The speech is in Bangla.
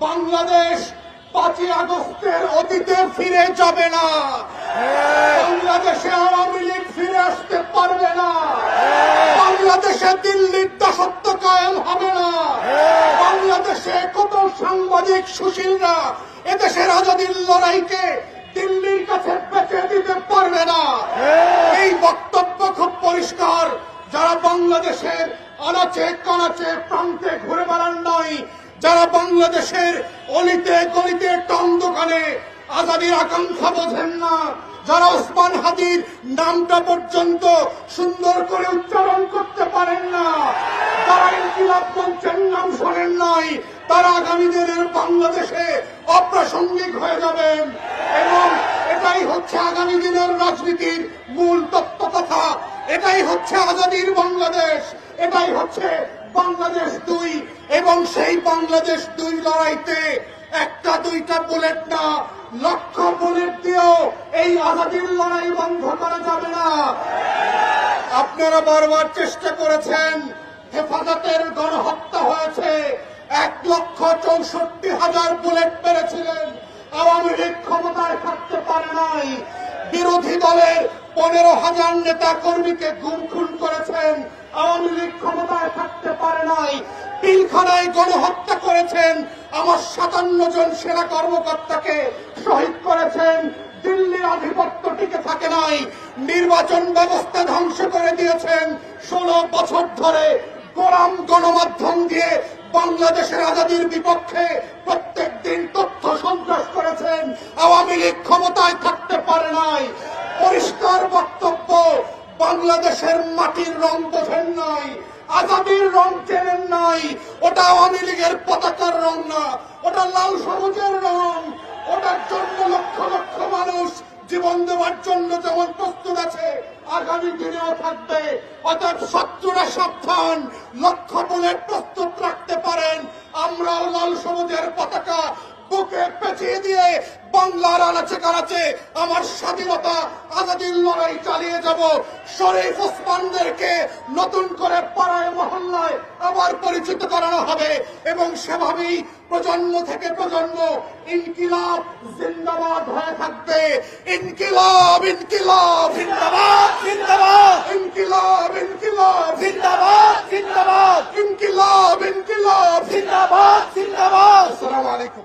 বাংলাদেশ 5ই আগস্টের অতীতে ফিরে যাবে না। বাংলাদেশে আওয়ামী লীগ ফিরে আসতে পারবে না। বাংলাদেশে দিল্লির দাসত্ব কায়েম হবে না। বাংলাদেশে কত সাংবাদিক সুশীলরা এদেশের আজাদীর লড়াইকে দিল্লির কাছে বেচে দিতে পারবে না। এই বক্তব্য খুব পরিষ্কার। যারা বাংলাদেশের আনাচে কানাচে প্রান্তে ঘুরে বেড়ান নাই, যারা বাংলাদেশের অলিতে গলিতে টং দোকানে আজাদীর আকাঙ্ক্ষা বোঝেন না, যারা ওসমান হাদির নামটা পর্যন্ত সুন্দর করে উচ্চারণ করতে পারেন না, যারা ইনকিলাব মঞ্চের নাম শোনেন নাই, তারা আগামী দিনের বাংলাদেশে অপ্রাসঙ্গিক হয়ে যাবেন। এবং এটাই হচ্ছে আগামী দিনের রাজনীতির মূল তত্ত্ব কথা। এটাই হচ্ছে আজাদীর বাংলাদেশ। এটাই হচ্ছে বাংলাদেশ 2। এবং সেই বাংলাদেশ 2 লড়াইতে একটা দুইটা বুলেট না, লক্ষ বুলেট দিয়েও এই আজাদীর লড়াই বন্ধ করা যাবে না। আপনারা বারবার চেষ্টা করেছেন, হেফাজতের গণহত্যা হয়েছে, 1,64,000 বুলেট মেরেছিলেন, আওয়ামী লীগ ক্ষমতায় থাকতে পারে নাই। বিরোধী দলের 15,000 নেতা কর্মীকে গুম খুন করেছেন, আওয়ামী লীগ ক্ষমতায় থাকতে পারে নাই। পিলখানায় গণহত্যা করেছেন, আমার 57 জন সেনা কর্মকর্তাকে শহীদ করেছেন। দিল্লির আধিপত্য টিকে থাকে নাই। নির্বাচন ব্যবস্থা ধ্বংস করে দিয়েছেন। 16 বছর ধরে গোলাম গণমাধ্যম দিয়ে বাংলাদেশের আজাদীর বিপক্ষে প্রত্যেক দিন তথ্য সন্ত্রাস করেছেন, আওয়ামী লীগ ক্ষমতায় থাকতে পারে নাই। পরিষ্কার বক্তব্য, বাংলাদেশের মাটির রং বোঝেন নাই, আজাদীর রং চেনেন নাই। ওটা আওয়ামী লীগের পতাকার রং না, ওটা লাল সবুজের রং। ওটার জন্য লক্ষ লক্ষ মানুষ জীবন দেওয়ার জন্য যেমন প্রস্তুত আছে, আগামী দিনেও থাকবে। অর্থাৎ শত্রুরা সাবধান, লক্ষ বুলেট প্রস্তুত রাখতে পারেন। আমরাও লাল সবুজের পতাকা বুকে পেঁচিয়ে দিয়ে বাংলার আনাচে কানাচে আমার স্বাধীনতা আজাদীর লড়াই চালিয়ে যাব। শরীফ ওসমানদেরকে নতুন করে পাড়ায় মহল্লায় আবার পরিচিত করানো হবে এবং সেভাবেই প্রজন্ম থেকে প্রজন্ম ইনকিলাব জিন্দাবাদ হয়ে থাকবে। ইনকিলাব ইনকিলাব জিন্দাবাদ জিন্দাবাদ, ইনকিলাব ইনকিলাব জিন্দাবাদ জিন্দাবাদ, ইনকিলাব ইনকিলাব জিন্দাবাদ জিন্দাবাদ। আসসালামু আলাইকুম।